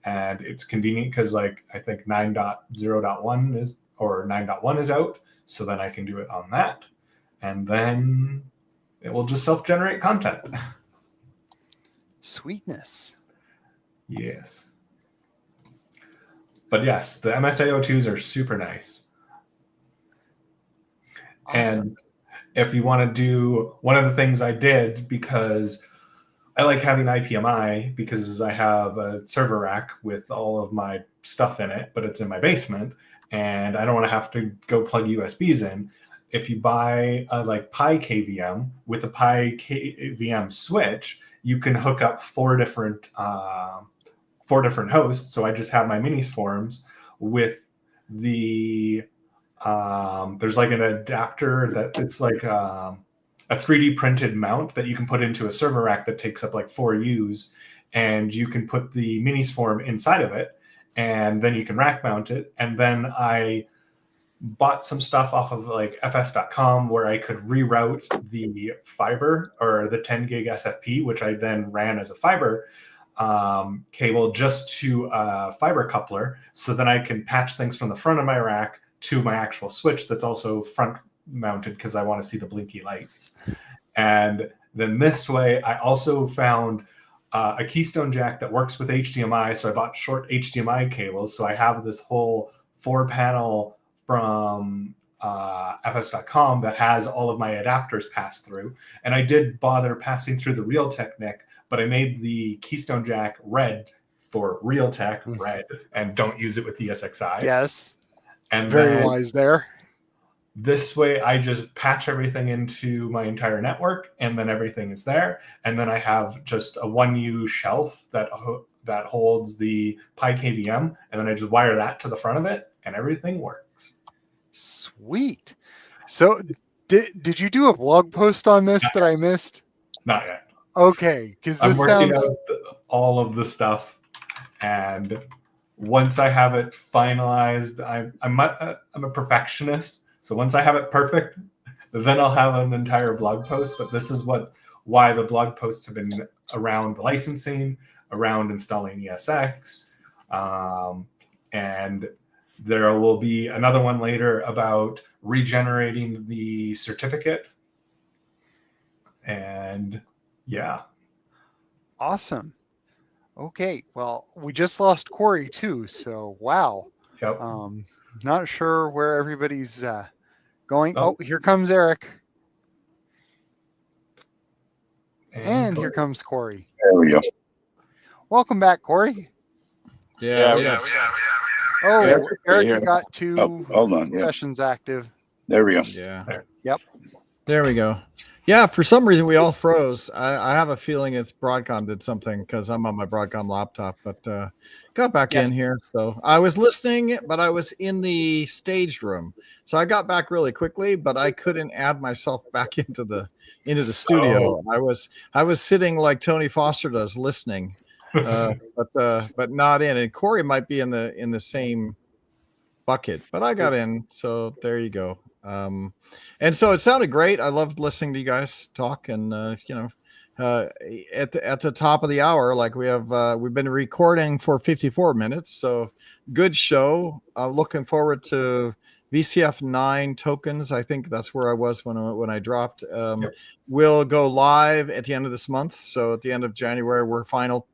And it's convenient because like I think 9.0.1 is, or 9.1 is out. So then I can do it on that. And then it will just self-generate content. Sweetness. Yes. But yes, the MSA02s are super nice. Awesome. And if you want to do, one of the things I did, because I like having IPMI because I have a server rack with all of my stuff in it, but it's in my basement and I don't want to have to go plug USBs in. If you buy a like Pi KVM with a Pi KVM switch, you can hook up 4 different hosts. So I just have my minis forms with the there's like an adapter that it's like a 3D printed mount that you can put into a server rack that takes up like 4 U's, and you can put the minis form inside of it, and then you can rack mount it. And then I bought some stuff off of like fs.com where I could reroute the fiber or the 10 gig SFP, which I then ran as a fiber cable just to a fiber coupler. So then I can patch things from the front of my rack to my actual switch that's also front mounted because I want to see the blinky lights. And then this way, I also found a Keystone jack that works with HDMI. So I bought short HDMI cables. So I have this whole 4-panel from fs.com that has all of my adapters passed through. And I did bother passing through the Realtek NIC, but I made the Keystone jack red for Realtek red and don't use it with ESXi. Yes. And very wise there. This way, I just patch everything into my entire network, and then everything is there. And then I have just a 1U shelf that holds the Pi KVM, and then I just wire that to the front of it, and everything works. Sweet. So, did you do a blog post on this that I missed? Not yet. Okay, because I'm this working sounds out all of the stuff, and once I have it finalized, I'm a perfectionist. So once I have it perfect, then I'll have an entire blog post. But this is why the blog posts have been around the licensing, around installing ESX, and there will be another one later about regenerating the certificate. And yeah. awesome. Okay, well, we just lost Corey too, so wow. Yep. Not sure where everybody's going. Oh. Oh, here comes Eric. And Corey. here comes Corey. There we go. Welcome back, Corey. Yeah. Oh, Yeah, Eric, yeah. you got 2 hold on. Yeah, sessions active. there we go. Yeah. There. Yep. There we go. Yeah, for some reason we all froze. I have a feeling it's Broadcom did something because I'm on my Broadcom laptop, but got back Yes. in here. So I was listening, but I was in the staged room. So I got back really quickly, but I couldn't add myself back into the studio. I was sitting like Tony Foster does, listening, but not in. And Corey might be in the same bucket, but I got in. So there you go. And so it sounded great. I loved listening to you guys talk, and at the top of the hour, like we've been recording for 54 minutes, so good show. Looking forward to VCF 9 tokens. I think that's where I was when I dropped. Yep. We'll go live at the end of this month, so at the end of January we're final.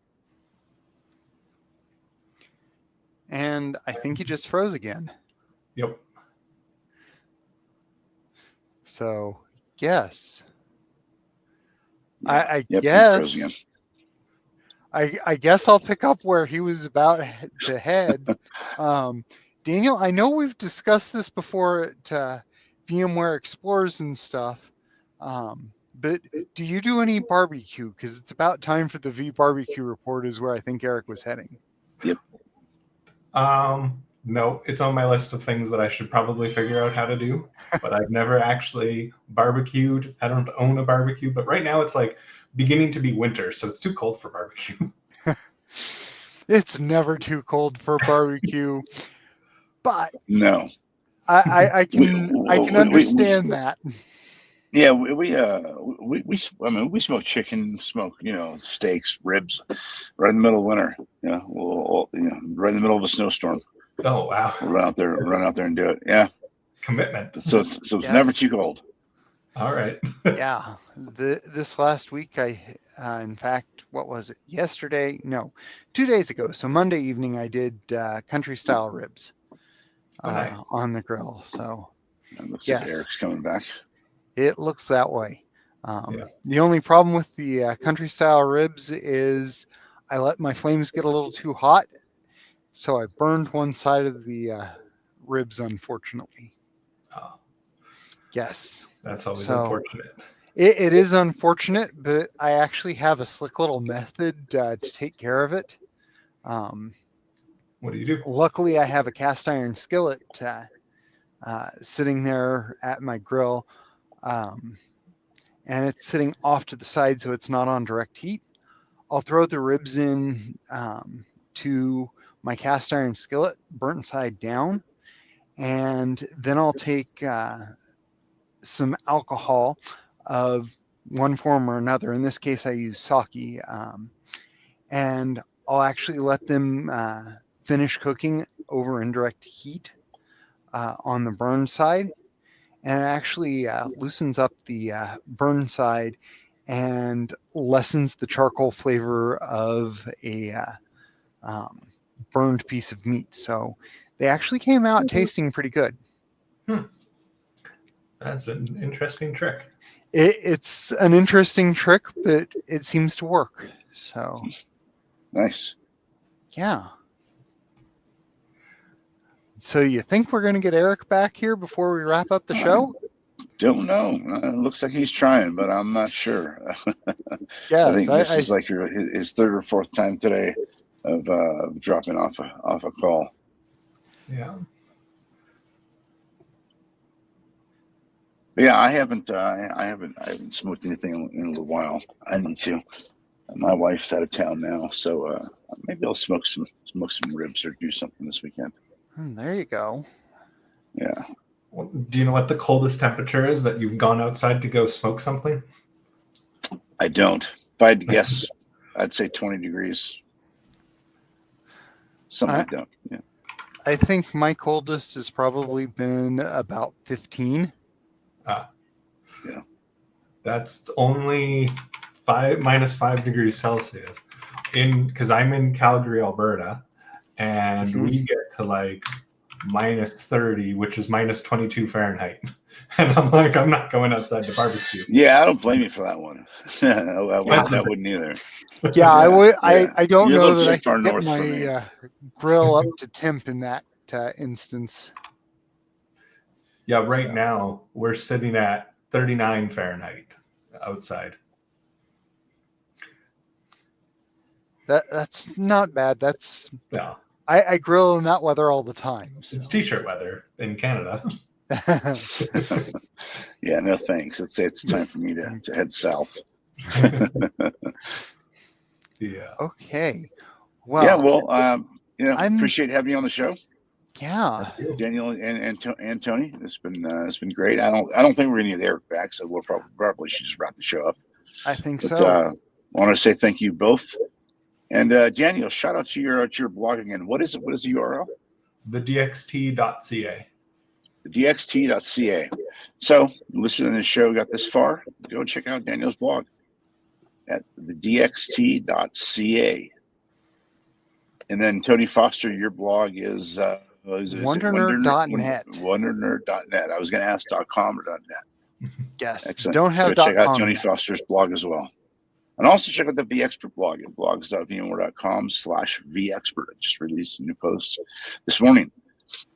And I think he just froze again. Yep. So, yes. Yeah. I Yep, he guess froze again. I guess I'll pick up where he was about to head. Daniel, I know we've discussed this before at VMware Explorers and stuff, but do you do any barbecue? Because it's about time for the V barbecue report is where I think Eric was heading. Yep. No, it's on my list of things that I should probably figure out how to do, but I've never actually barbecued. I don't own a barbecue, but right now it's like beginning to be winter, so it's too cold for barbecue. It's never too cold for barbecue, but No. I can understand that. Yeah, we smoke chicken, smoke steaks, ribs, right in the middle of winter. Yeah, right in the middle of a snowstorm. Oh wow! We'll run out there and do it. Yeah, commitment. So it's Yes. never too cold. All right. Yeah, this last week in fact, what was it? Yesterday? No, 2 days ago. So Monday evening, I did country style ribs Nice. on the grill. So It looks yes. like Eric's coming back. It looks that way. Yeah. The only problem with the country style ribs is I let my flames get a little too hot, so I burned one side of the ribs, unfortunately. Oh, Yes. that's always So- unfortunate. It is unfortunate, but I actually have a slick little method to take care of it. What do you do? Luckily, I have a cast iron skillet sitting there at my grill, and it's sitting off to the side so it's not on direct heat. I'll throw the ribs in to my cast iron skillet, burnt side down, and then I'll take some alcohol of one form or another. In this case, I use sake, and I'll actually let them finish cooking over indirect heat on the burn side, and it actually loosens up the burn side and lessens the charcoal flavor of a burned piece of meat. So they actually came out tasting pretty good. That's an interesting trick. It's an interesting trick, but it seems to work. So Nice. yeah. So you think we're going to get Eric back here before we wrap up the show? Don't know. It looks like he's trying, but I'm not sure. Yes, I think this is like his third or fourth time today of dropping off a call. Yeah. But yeah, I haven't smoked anything in a little while. I need to. My wife's out of town now, so maybe I'll smoke some ribs or do something this weekend. There you go. Yeah. Well, do you know what the coldest temperature is that you've gone outside to go smoke something? I don't. If I had to guess, I'd say 20 degrees. Something like that. Yeah. I think my coldest has probably been about 15. Yeah. That's only -5 degrees Celsius. Because I'm in Calgary, Alberta, and we get to like -30, which is -22 Fahrenheit. And I'm like, I'm not going outside to barbecue. Yeah, I don't blame you for that one. I wouldn't either. Yeah, I would. Yeah. I don't You're a know little that I too far can get north for me. my grill up to temp in that instance. Yeah, right So. now we're sitting at 39 Fahrenheit. outside. That's not bad. That's Yeah, I grill in that weather all the time. So. it's t-shirt weather in Canada. Yeah, no thanks. It's time for me to head south. Yeah. Okay. Well. Yeah, well, I'm- appreciate having you on the show, Yeah. Daniel and Tony. It's been great. I don't think we're gonna get Eric back, so we'll probably should just wrap the show up. I think But so. I want to say thank you both. And Daniel, shout out to your blog again. What is it? What is the URL? thedxt.ca. dxt.ca. So, listening to the show, got this far, go check out Daniel's blog at thedxt.ca. And then Tony Foster, your blog is Wondernerd.net. Wondernerd.net. I was going to ask .com or .net. Yes. Excellent. Don't have Go check out .com Tony yet. Foster's blog as well. And also check out the VExpert blog at blogs.vmware.com/VExpert. I just released a new post this morning.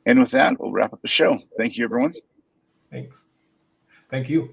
And with that, we'll wrap up the show. Thank you, everyone. Thanks. Thank you.